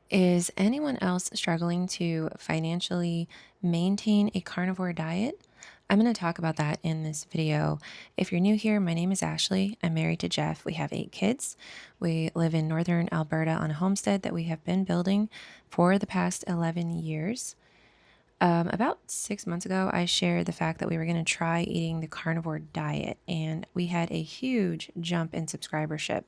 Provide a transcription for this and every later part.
Is anyone else struggling to financially maintain a carnivore diet? I'm going to talk about that in this video. If you're new here, my name is Ashley. I'm married to Jeff. We have 8 kids. We live in northern Alberta on a homestead that we have been building for the past 11 years. About 6 months ago, I shared the fact that we were going to try eating the carnivore diet, and we had a huge jump in subscribership.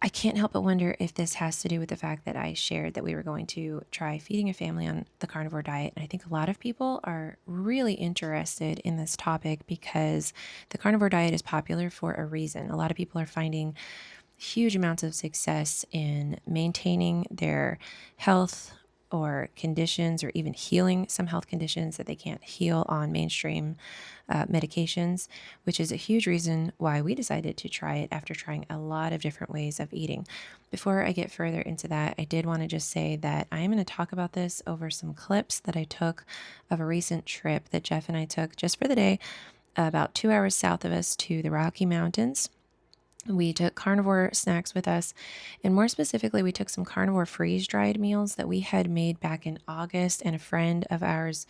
I can't help but wonder if this has to do with the fact that I shared that we were going to try feeding a family on the carnivore diet. And I think a lot of people are really interested in this topic because the carnivore diet is popular for a reason. A lot of people are finding huge amounts of success in maintaining their health or conditions, or even healing some health conditions that they can't heal on mainstream medications, which is a huge reason why we decided to try it after trying a lot of different ways of eating. Before I get further into that, I did want to just say that I am going to talk about this over some clips that I took of a recent trip that Jeff and I took just for the day, about 2 hours south of us to the Rocky Mountains. We took carnivore snacks with us, and more specifically, we took some carnivore freeze dried meals that we had made back in August, and a friend of ours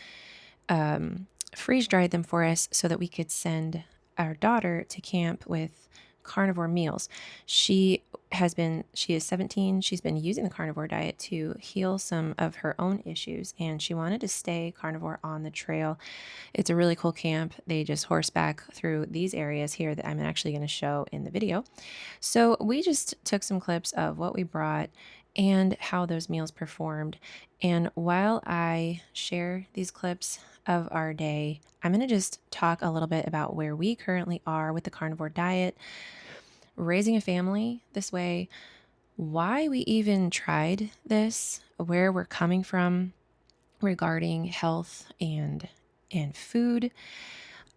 freeze dried them for us so that we could send our daughter to camp with carnivore meals. She is 17. She's been using the carnivore diet to heal some of her own issues, and she wanted to stay carnivore on the trail. It's a really cool camp. They just horseback through these areas here that I'm actually going to show in the video. So we just took some clips of what we brought and how those meals performed. And while I share these clips of our day, I'm going to just talk a little bit about where we currently are with the carnivore diet, raising a family this way, why we even tried this, where we're coming from regarding health and food,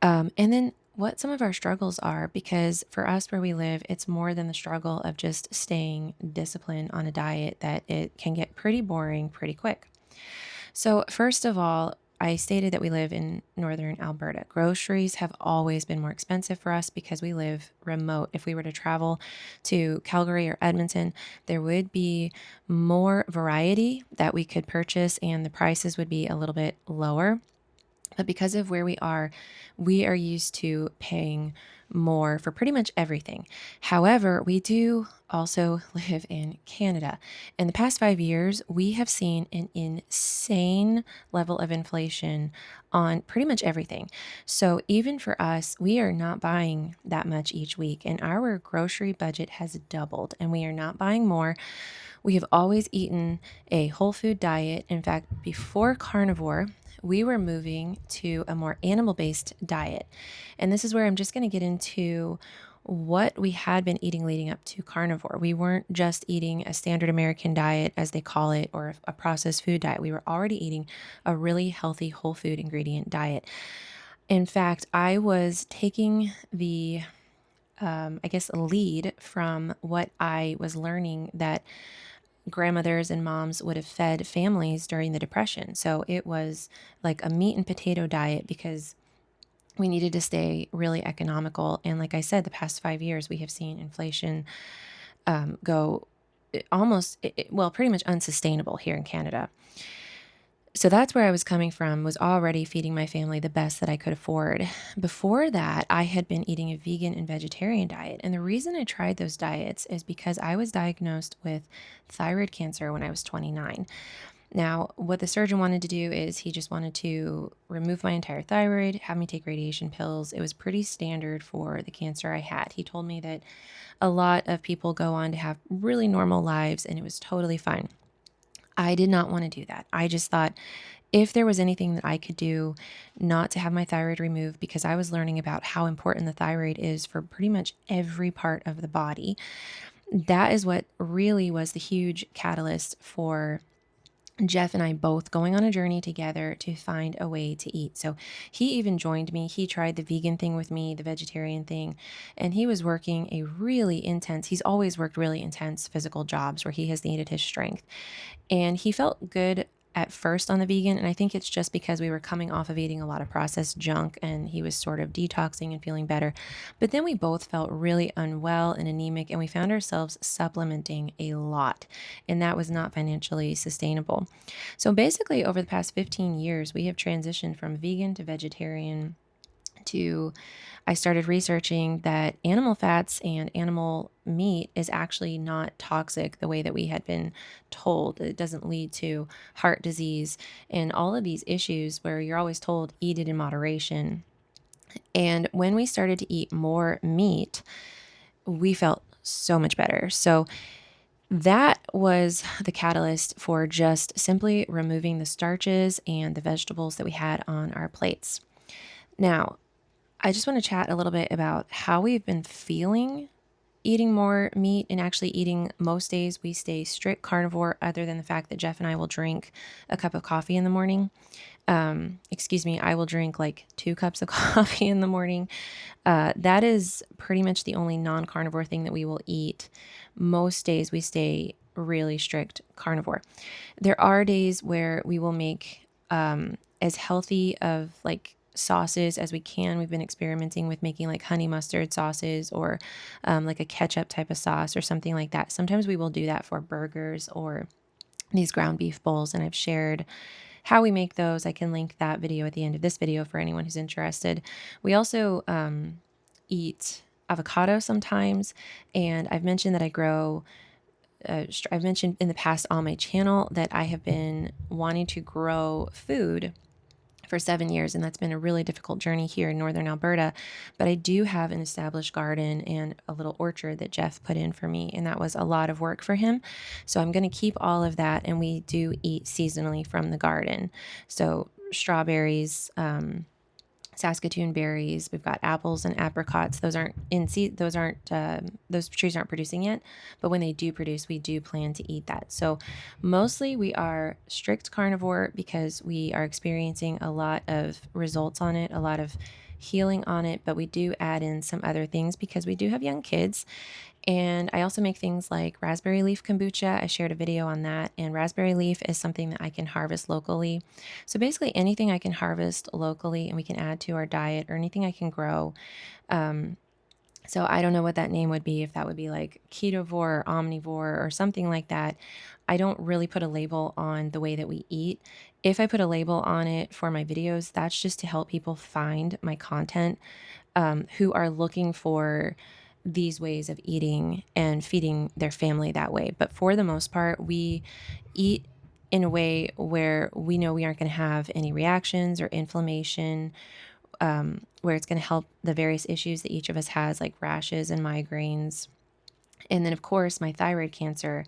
and then what some of our struggles are, because for us where we live, it's more than the struggle of just staying disciplined on a diet, that it can get pretty boring pretty quick. So, first of all, I stated that we live in northern Alberta. Groceries have always been more expensive for us because we live remote. If we were to travel to Calgary or Edmonton, there would be more variety that we could purchase and the prices would be a little bit lower. But because of where we are used to paying more for pretty much everything. However, we do also live in Canada. In the past 5 years, we have seen an insane level of inflation on pretty much everything. So even for us, we are not buying that much each week, and our grocery budget has doubled, and we are not buying more. We have always eaten a whole food diet. In fact, before carnivore, we were moving to a more animal based diet. And this is where I'm just going to get into what we had been eating leading up to carnivore. We weren't just eating a standard American diet, as they call it, or a processed food diet. We were already eating a really healthy whole food ingredient diet. In fact, I was taking the lead from what I was learning that grandmothers and moms would have fed families during the Depression. So it was like a meat and potato diet because we needed to stay really economical. And like I said, the past 5 years, we have seen inflation go pretty much unsustainable here in Canada. So that's where I was coming from, was already feeding my family the best that I could afford. Before that, I had been eating a vegan and vegetarian diet. And the reason I tried those diets is because I was diagnosed with thyroid cancer when I was 29. Now, what the surgeon wanted to do is he just wanted to remove my entire thyroid, have me take radiation pills. It was pretty standard for the cancer I had. He told me that a lot of people go on to have really normal lives, and it was totally fine. I did not want to do that. I just thought if there was anything that I could do not to have my thyroid removed, because I was learning about how important the thyroid is for pretty much every part of the body, that is what really was the huge catalyst for Jeff and I both going on a journey together to find a way to eat. So he even joined me. He tried the vegan thing with me, the vegetarian thing, and he was working he's always worked really intense physical jobs where he has needed his strength. And he felt good at first on the vegan, and I think it's just because we were coming off of eating a lot of processed junk and he was sort of detoxing and feeling better. But then we both felt really unwell and anemic, and we found ourselves supplementing a lot, and that was not financially sustainable. So basically, over the past 15 years, we have transitioned from vegan to vegetarian to I started researching that animal fats and animal meat is actually not toxic the way that we had been told. It doesn't lead to heart disease and all of these issues where you're always told eat it in moderation. And when we started to eat more meat, we felt so much better. So that was the catalyst for just simply removing the starches and the vegetables that we had on our plates. Now, I just want to chat a little bit about how we've been feeling eating more meat, and actually eating most days we stay strict carnivore, other than the fact that Jeff and I will drink a cup of coffee in the morning. Excuse me, I will drink like 2 cups of coffee in the morning. That is pretty much the only non-carnivore thing that we will eat. Most days we stay really strict carnivore. There are days where we will make as healthy of like sauces as we can. We've been experimenting with making like honey mustard sauces, or like a ketchup type of sauce or something like that. Sometimes we will do that for burgers or these ground beef bowls, and I've shared how we make those. I can link that video at the end of this video for anyone who's interested. We also eat avocado sometimes, and I've mentioned that I grow I've mentioned in the past on my channel that I have been wanting to grow food for 7 years, and that's been a really difficult journey here in northern Alberta. But I do have an established garden and a little orchard that Jeff put in for me, and that was a lot of work for him. So I'm going to keep all of that, and we do eat seasonally from the garden. So strawberries, Saskatoon berries. We've got apples and apricots. Those aren't in seed. Those trees aren't producing yet, but when they do produce, we do plan to eat that. So mostly we are strict carnivore because we are experiencing a lot of results on it, a lot of healing on it, but we do add in some other things because we do have young kids. And I also make things like raspberry leaf kombucha. I shared a video on that. And raspberry leaf is something that I can harvest locally. So basically anything I can harvest locally and we can add to our diet, or anything I can grow. So I don't know what that name would be, if that would be like ketovore or omnivore or something like that. I don't really put a label on the way that we eat. If I put a label on it for my videos, that's just to help people find my content, who are looking for these ways of eating and feeding their family that way. But for the most part, we eat in a way where we know we aren't going to have any reactions or inflammation, where it's going to help the various issues that each of us has, like rashes and migraines. And then, of course, my thyroid cancer.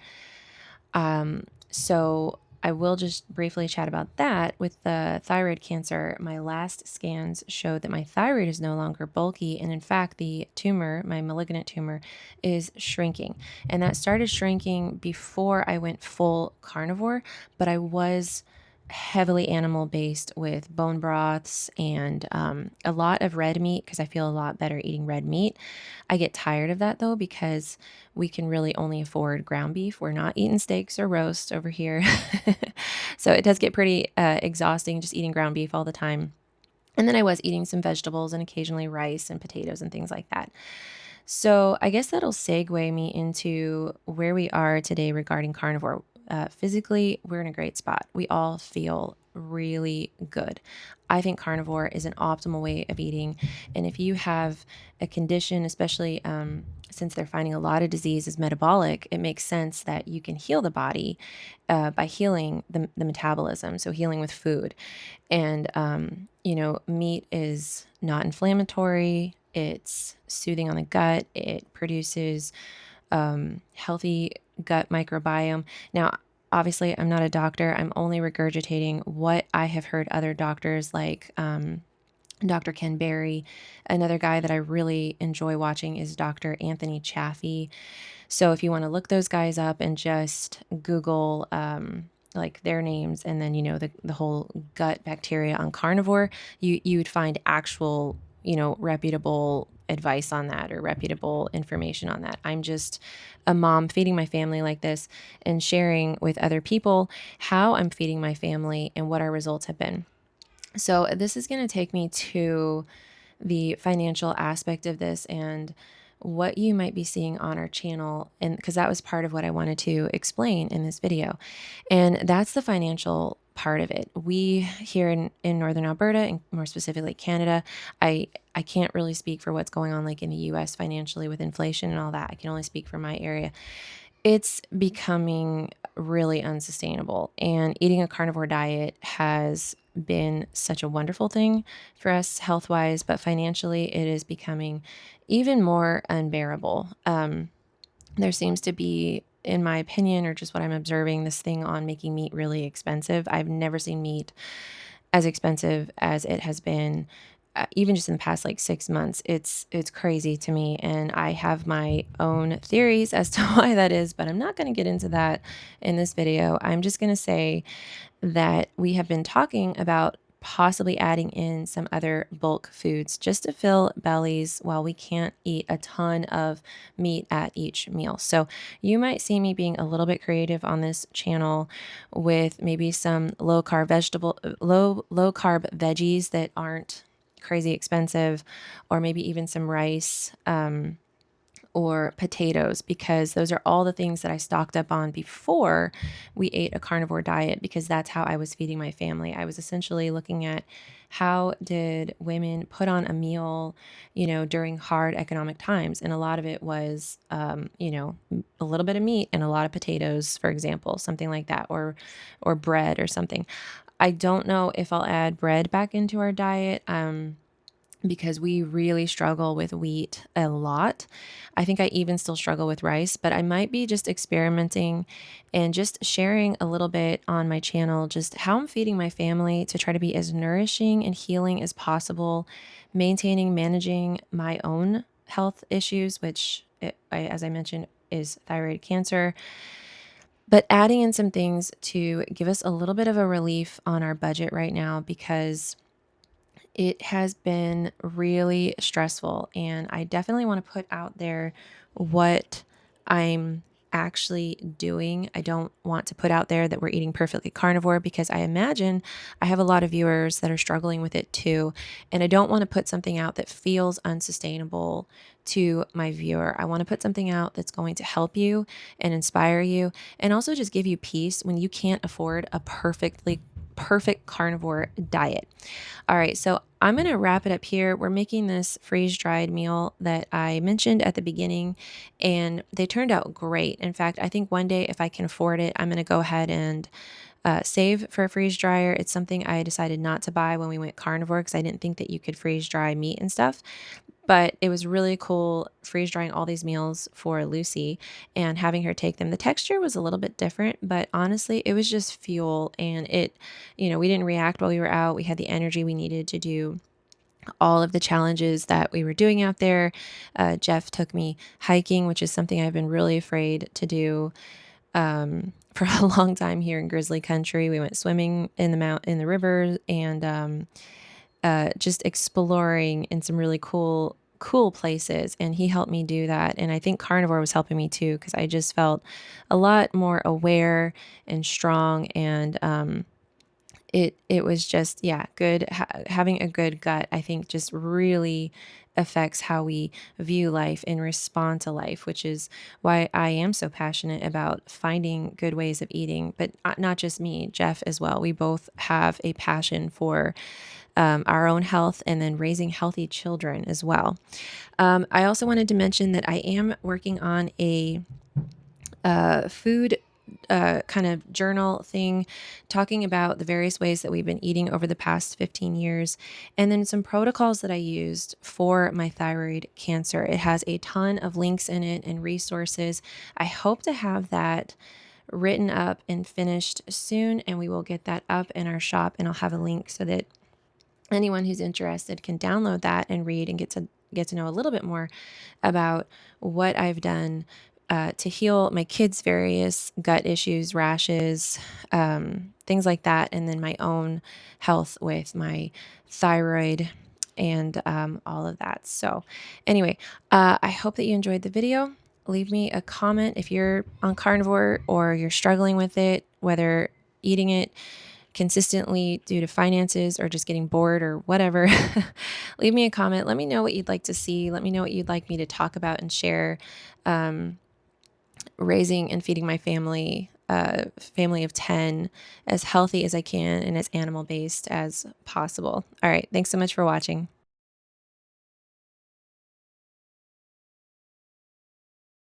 So I will just briefly chat about that. With the thyroid cancer, my last scans showed that my thyroid is no longer bulky. And in fact, the tumor, my malignant tumor, is shrinking. And that started shrinking before I went full carnivore, but I was heavily animal based with bone broths and a lot of red meat, because I feel a lot better eating red meat. I get tired of that though, because we can really only afford ground beef. We're not eating steaks or roasts over here. So it does get pretty exhausting just eating ground beef all the time. And then I was eating some vegetables and occasionally rice and potatoes and things like that. So I guess that'll segue me into where we are today regarding carnivore. Physically, we're in a great spot. We all feel really good. I think carnivore is an optimal way of eating. And if you have a condition, especially since they're finding a lot of disease is metabolic, it makes sense that you can heal the body by healing the metabolism. So healing with food. And, meat is not inflammatory. It's soothing on the gut. It produces healthy gut microbiome. Now, obviously, I'm not a doctor. I'm only regurgitating what I have heard other doctors like Dr. Ken Berry. Another guy that I really enjoy watching is Dr. Anthony Chaffee. So if you want to look those guys up and just Google like their names, and then the whole gut bacteria on carnivore, you would find actual reputable advice on that or reputable information on that. I'm just a mom feeding my family like this and sharing with other people how I'm feeding my family and what our results have been. So, this is going to take me to the financial aspect of this and what you might be seeing on our channel. And because that was part of what I wanted to explain in this video. And that's the financial part of it. We here in Northern Alberta, and more specifically Canada, I can't really speak for what's going on like in the US financially with inflation and all that. I can only speak for my area. It's becoming really unsustainable. And eating a carnivore diet has been such a wonderful thing for us health wise, but financially, it is becoming even more unbearable. There seems to be, in my opinion, or just what I'm observing, this thing on making meat really expensive. I've never seen meat as expensive as it has been, even just in the past like 6 months. It's crazy to me, and I have my own theories as to why that is, but I'm not going to get into that in this video. I'm just going to say that we have been talking about possibly adding in some other bulk foods just to fill bellies while we can't eat a ton of meat at each meal. So you might see me being a little bit creative on this channel with maybe some low carb veggies that aren't crazy expensive, or maybe even some rice, or potatoes, because those are all the things that I stocked up on before we ate a carnivore diet, because that's how I was feeding my family. I was essentially looking at how did women put on a meal, during hard economic times. And a lot of it was, a little bit of meat and a lot of potatoes, for example, something like that, or bread or something. I don't know if I'll add bread back into our diet. Because we really struggle with wheat a lot. I think I even still struggle with rice, but I might be just experimenting and just sharing a little bit on my channel, just how I'm feeding my family to try to be as nourishing and healing as possible, managing my own health issues, which, as I mentioned, is thyroid cancer, but adding in some things to give us a little bit of a relief on our budget right now, because it has been really stressful, and I definitely want to put out there what I'm actually doing. I don't want to put out there that we're eating perfectly carnivore, because I imagine I have a lot of viewers that are struggling with it too. And I don't want to put something out that feels unsustainable to my viewer. I want to put something out that's going to help you and inspire you, and also just give you peace when you can't afford a perfect carnivore diet. All right, so I'm going to wrap it up here. We're making this freeze-dried meal that I mentioned at the beginning, and they turned out great. In fact, I think one day, if I can afford it, I'm going to go ahead and save for a freeze dryer. It's something I decided not to buy when we went carnivore, because I didn't think that you could freeze dry meat and stuff. But it was really cool freeze drying all these meals for Lucy and having her take them. The texture was a little bit different, but honestly, it was just fuel. And we didn't react while we were out. We had the energy we needed to do all of the challenges that we were doing out there. Jeff took me hiking, which is something I've been really afraid to do for a long time here in grizzly country. We went swimming in the river, and just exploring in some really cool places, and he helped me do that. And I think carnivore was helping me too, because I just felt a lot more aware and strong, and it was just, yeah, good. Having a good gut, I think, just really affects how we view life and respond to life, which is why I am so passionate about finding good ways of eating. But not just me, Jeff as well. We both have a passion for our own health, and then raising healthy children as well. I also wanted to mention that I am working on a food kind of journal thing, talking about the various ways that we've been eating over the past 15 years, and then some protocols that I used for my thyroid cancer. It has a ton of links in it and resources. I hope to have that written up and finished soon, and we will get that up in our shop, and I'll have a link so that anyone who's interested can download that and read and get to know a little bit more about what I've done to heal my kids' various gut issues, rashes, things like that, and then my own health with my thyroid and all of that. So anyway, I hope that you enjoyed the video. Leave me a comment if you're on carnivore or you're struggling with it, whether eating it consistently due to finances or just getting bored or whatever. Leave me a comment. Let me know what you'd like to see. Let me know what you'd like me to talk about and share. Raising and feeding my family of 10 as healthy as I can and as animal based as possible. All right. Thanks so much for watching.